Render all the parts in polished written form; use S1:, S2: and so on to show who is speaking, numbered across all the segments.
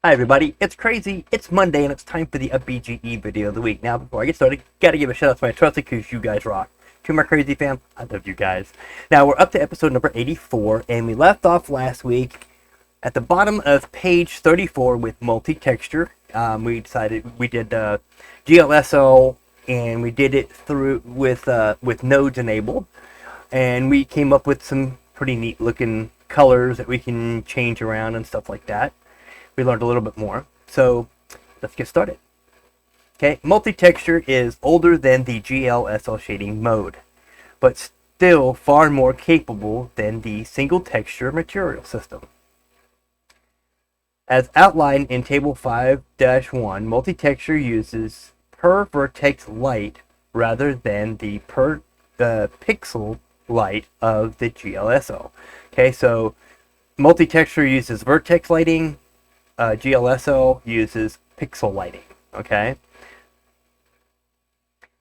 S1: Hi everybody, it's crazy, it's Monday, and it's time for the UPBGE video of the week. Now, before I get started, gotta give a shout out to my trusted because you guys rock. To my crazy fam, I love you guys. Now, we're up to episode number 84, and we left off last week at the bottom of page 34 with Multitexture. We decided we did GLSL, and we did it through with nodes enabled, and we came up with some pretty neat looking colors that we can change around and stuff like that. We learned a little bit more, so let's get started. Okay, multi-texture is older than the GLSL shading mode, but still far more capable than the single texture material system. As outlined in table 5-1, multi-texture uses per vertex light rather than the per pixel light of the GLSL. Okay, so multi-texture uses vertex lighting. GLSL uses pixel lighting, okay?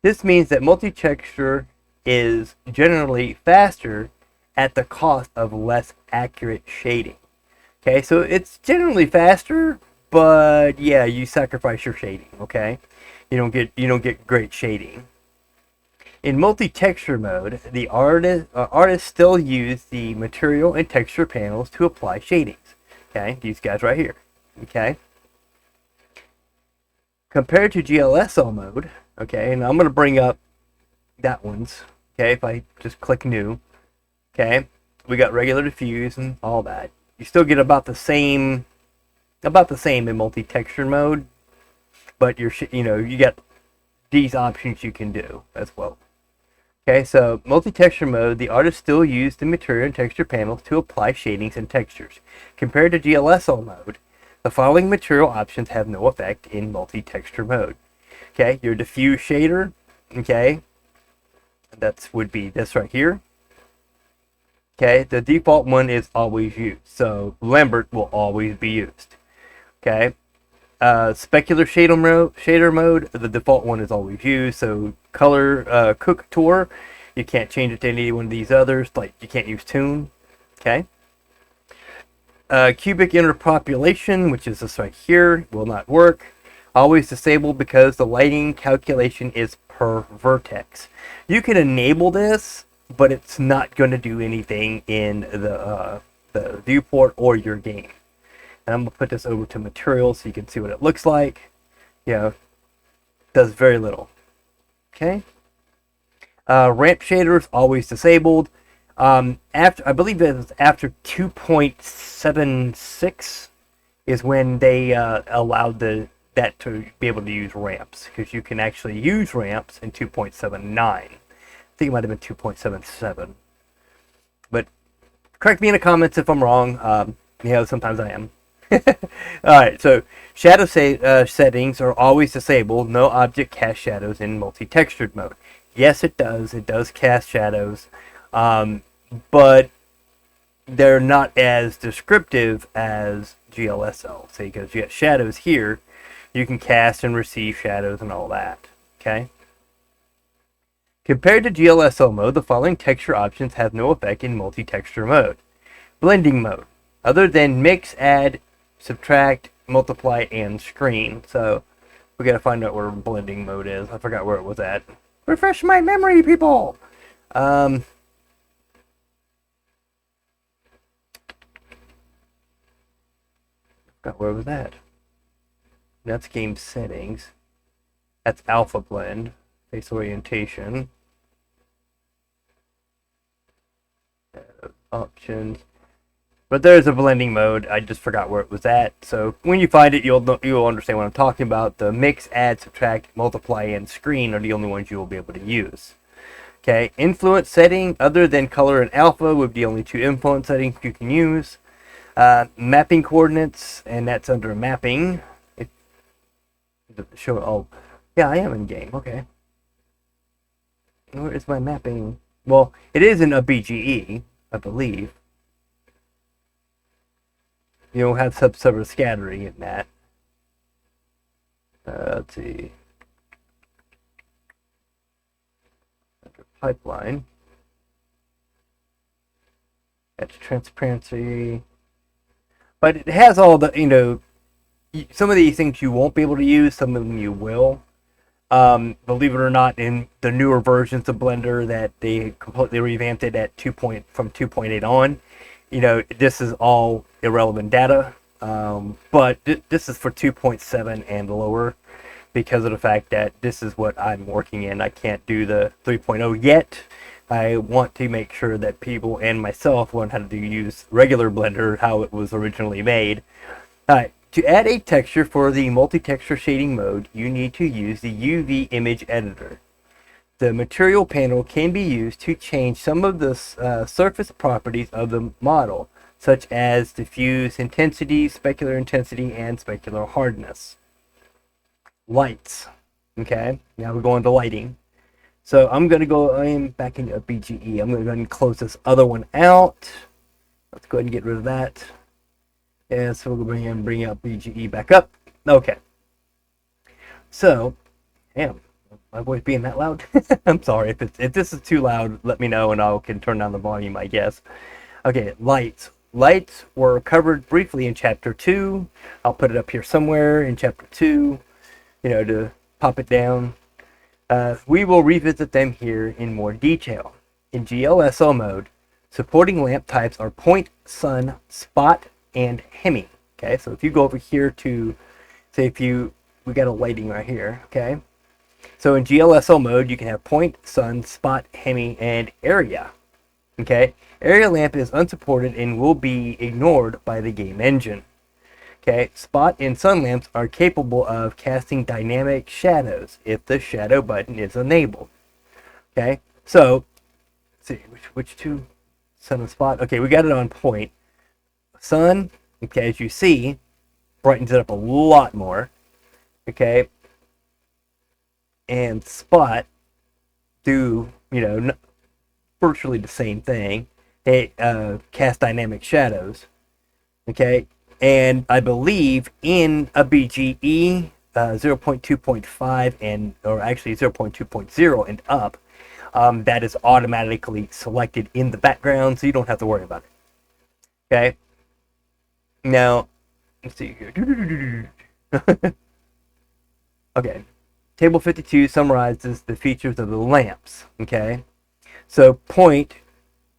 S1: This means that multi-texture is generally faster at the cost of less accurate shading. Okay, so it's generally faster, but yeah, you sacrifice your shading, okay? You don't get great shading. In multi-texture mode, the artists still use the material and texture panels to apply shadings. Okay, these guys right here. Okay. Compared to GLSL mode, okay, and I'm going to bring up that one's, okay, if I just click new, okay, we got regular diffuse and all that. You still get about the same in multi-texture mode, but you get these options you can do as well. Okay, so multi-texture mode, the artists still use the material and texture panels to apply shadings and textures. Compared to GLSL mode, the following material options have no effect in multi-texture mode. Okay, your diffuse shader, okay, that would be this right here. Okay, the default one is always used, so Lambert will always be used. Okay, specular shader mode, the default one is always used, so color cook tour, you can't change it to any one of these others, like you can't use tune. Okay. Cubic interpopulation, which is this right here, will not work. Always disabled because the lighting calculation is per vertex. You can enable this, but it's not going to do anything in the viewport or your game. And I'm going to put this over to material so you can see what it looks like. Does very little. Okay. Ramp shaders always disabled. I believe it was after 2.76 is when they allowed that to be able to use ramps, because you can actually use ramps in 2.79. I think it might have been 2.77, but correct me in the comments if I'm wrong. Sometimes I am. Alright, so shadow settings are always disabled. No object casts shadows in multi-textured mode. Yes, it does. It does cast shadows. But they're not as descriptive as GLSL. So because you got shadows here, you can cast and receive shadows and all that. Okay. Compared to GLSL mode, the following texture options have no effect in multi-texture mode. Blending mode, other than mix, add, subtract, multiply, and screen. So we gotta find out where blending mode is. I forgot where it was at. Refresh my memory, people. Where was that? That's game settings. That's alpha blend. Face orientation. Options. But there's a blending mode. I just forgot where it was at. So when you find it, you'll understand what I'm talking about. The mix, add, subtract, multiply, and screen are the only ones you will be able to use. Okay. Influence setting, other than color and alpha, would be the only two influence settings you can use. Mapping coordinates, and that's under mapping. Oh, yeah, I am in game. Okay. Where is my mapping? Well, it is in a BGE, I believe. You don't have subsurface scattering in that. Let's see. Under pipeline. That's transparency. But it has all the, some of these things you won't be able to use, some of them you will. Believe it or not, in the newer versions of Blender that they completely revamped it at from 2.8 on, this is all irrelevant data. But this is for 2.7 and lower, because of the fact that this is what I'm working in. I can't do the 3.0 yet. I want to make sure that people and myself learn how to use regular Blender, how it was originally made. Alright, to add a texture for the multi-texture shading mode, you need to use the UV image editor. The material panel can be used to change some of the surface properties of the model, such as diffuse intensity, specular intensity, and specular hardness. Lights. Okay, now we're going to lighting. So I am back in BGE. I'm going to go ahead and close this other one out. Let's go ahead and get rid of that. Yeah, so we'll bring up BGE back up. Okay. So, damn, my voice being that loud? I'm sorry. If this is too loud, let me know and I can turn down the volume, I guess. Okay, lights. Lights were covered briefly in Chapter 2. I'll put it up here somewhere in Chapter 2, to pop it down. We will revisit them here in more detail. In GLSL mode, supporting lamp types are point, sun, spot, and hemi. Okay, so if you go over here to, say we got a lighting right here, okay? So in GLSL mode, you can have point, sun, spot, hemi, and area. Okay, area lamp is unsupported and will be ignored by the game engine. Okay, spot and sun lamps are capable of casting dynamic shadows if the shadow button is enabled. Okay, so let's see which two, sun and spot. Okay, we got it on point. Sun, okay, as you see, brightens it up a lot more. Okay, and spot do virtually the same thing. They cast dynamic shadows. Okay, and I believe in a BGE 0.2.5 or actually 0.2.0 and up, that is automatically selected in the background, so you don't have to worry about it. Okay. Now, let's see here. Okay. Table 52 summarizes the features of the lamps. Okay. So point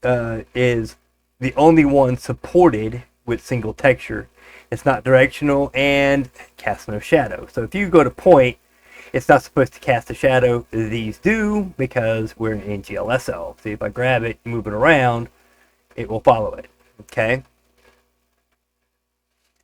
S1: is the only one supported with single texture. It's not directional and casts no shadow. So if you go to point, it's not supposed to cast a shadow. These do, because we're in GLSL. See, if I grab it, move it around, it will follow it. Okay.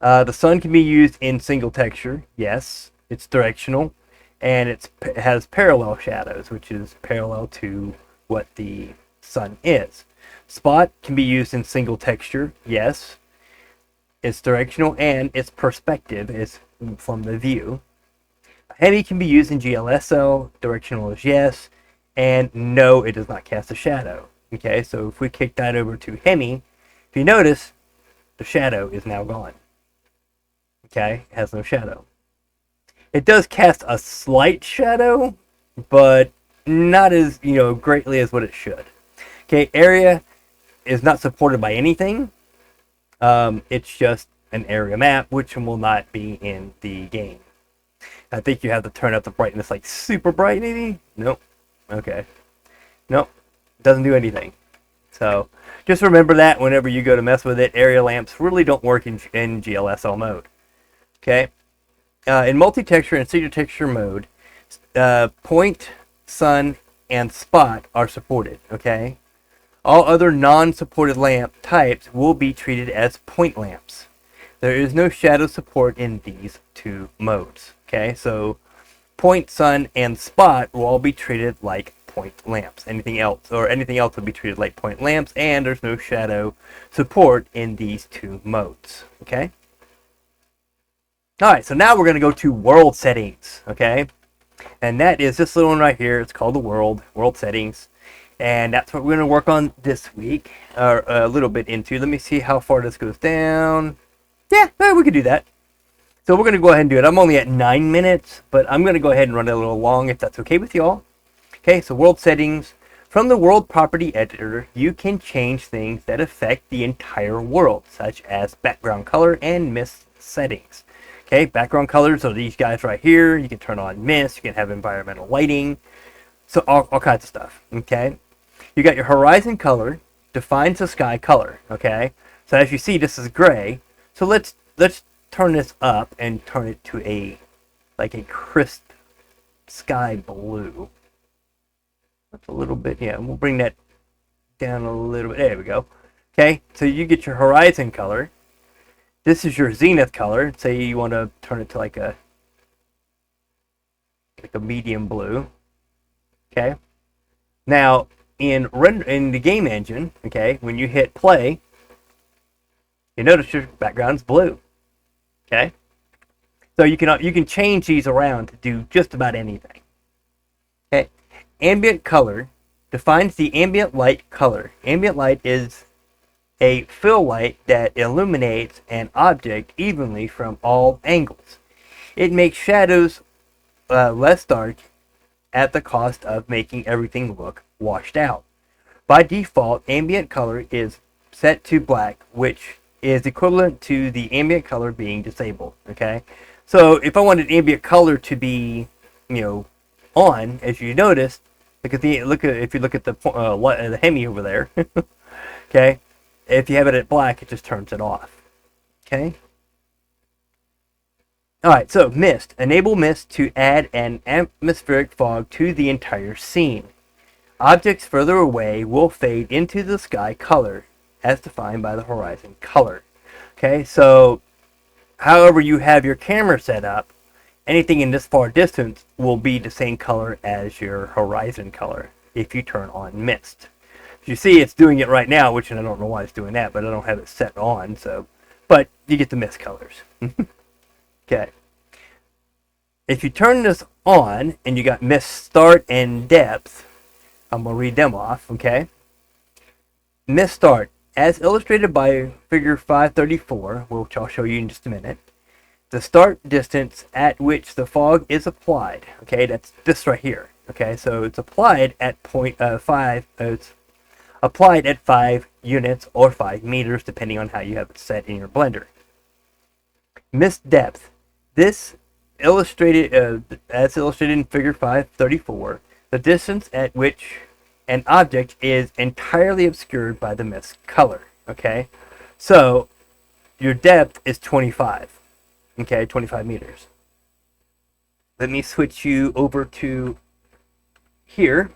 S1: The sun can be used in single texture. Yes, it's directional, and it has parallel shadows, which is parallel to what the sun is. Spot can be used in single texture. Yes, it's directional, and its perspective is from the view. Hemi can be used in GLSL. Directional is yes, and no, it does not cast a shadow. Okay, so if we kick that over to Hemi, if you notice, the shadow is now gone. Okay, it has no shadow. It does cast a slight shadow, but not as greatly as what it should. Okay, area is not supported by anything. It's just an area map, which will not be in the game. I think you have to turn up the brightness like super bright, maybe? Nope. Okay. Nope. Doesn't do anything. So just remember that whenever you go to mess with it. Area lamps really don't work in GLSL mode. Okay. In multi-texture and single texture mode, point, sun, and spot are supported. Okay. All other non-supported lamp types will be treated as point lamps. There is no shadow support in these two modes. Okay, so point, sun, and spot will all be treated like point lamps. Anything else will be treated like point lamps, and there's no shadow support in these two modes. Okay. Alright, so now we're going to go to world settings. Okay, and that is this little one right here. It's called the world settings. And that's what we're going to work on this week, or a little bit into. Let me see how far this goes down. Yeah, we could do that. So we're going to go ahead and do it. I'm only at 9 minutes, but I'm going to go ahead and run it a little long if that's okay with y'all. Okay, so world settings. From the world property editor, you can change things that affect the entire world, such as background color and mist settings. Okay, background colors are these guys right here. You can turn on mist, you can have environmental lighting, so all kinds of stuff. Okay, you got your horizon color, defines the sky color. Okay, so as you see, this is gray. So let's turn this up and turn it to a crisp sky blue. That's a little bit, yeah. We'll bring that down a little bit. There we go. Okay, so you get your horizon color. This is your zenith color. Say you want to turn it to like a medium blue. Okay. Now in the game engine, okay, when you hit play, you notice your background's blue. Okay. So you can change these around to do just about anything. Okay. Ambient color defines the ambient light color. Ambient light is a fill light that illuminates an object evenly from all angles. It makes shadows less dark at the cost of making everything look washed out. By default, ambient color is set to black, which is equivalent to the ambient color being disabled. Okay, so if I wanted ambient color to be, on, as you noticed, if you look at the Hemi over there, okay. If you have it at black, it just turns it off. Okay? Alright, so mist. Enable mist to add an atmospheric fog to the entire scene. Objects further away will fade into the sky color as defined by the horizon color. Okay, so however you have your camera set up, anything in this far distance will be the same color as your horizon color if you turn on mist. You see it's doing it right now, which I don't know why it's doing that, but I don't have it set on, so, but you get the mist colors. Okay. If you turn this on and you got mist start and depth, I'm going to read them off, okay? Mist start, as illustrated by figure 534, which I'll show you in just a minute. The start distance at which the fog is applied, okay? That's this right here, okay? So it's applied at 0.5, it's applied at 5 units or 5 meters, depending on how you have it set in your blender. Mist depth. This illustrated, as illustrated in figure 534, the distance at which an object is entirely obscured by the mist color. Okay, so your depth is 25. Okay, 25 meters. Let me switch you over to here,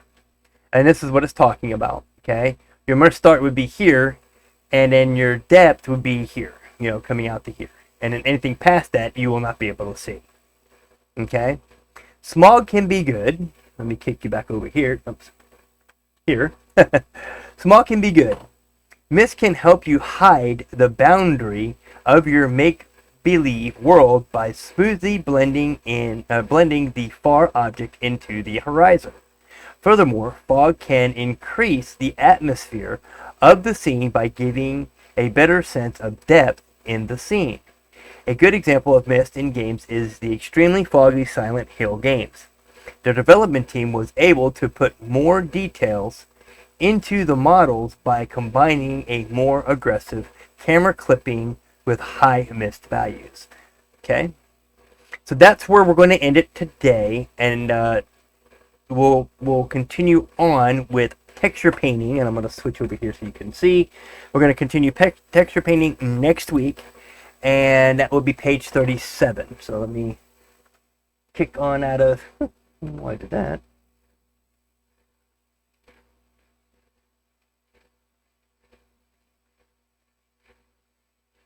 S1: and this is what it's talking about. Okay, your mist start would be here, and then your depth would be here, coming out to here. And then anything past that, you will not be able to see. Okay? Smog can be good. Let me kick you back over here. Oops. Here. Smog can be good. Mist can help you hide the boundary of your make-believe world by smoothly blending the far object into the horizon. Furthermore, fog can increase the atmosphere of the scene by giving a better sense of depth in the scene. A good example of mist in games is the extremely foggy Silent Hill games. The development team was able to put more details into the models by combining a more aggressive camera clipping with high mist values. Okay, so that's where we're going to end it today, and we'll continue on with texture painting, and I'm going to switch over here so you can see. We're going to continue texture painting next week, and that will be page 37. So let me kick on out of, why did that?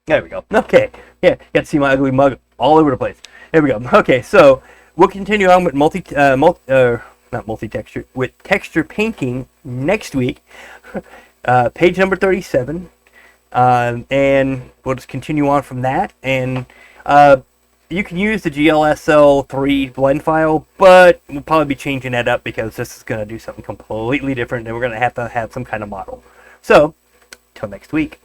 S1: There we go. Okay, yeah, you got to see my ugly mug all over the place. There we go. Okay, so we'll continue on with with texture painting next week, page number 37, and we'll just continue on from that. And you can use the GLSL 3 blend file, but we'll probably be changing that up because this is going to do something completely different, and we're going to have some kind of model. So, till next week.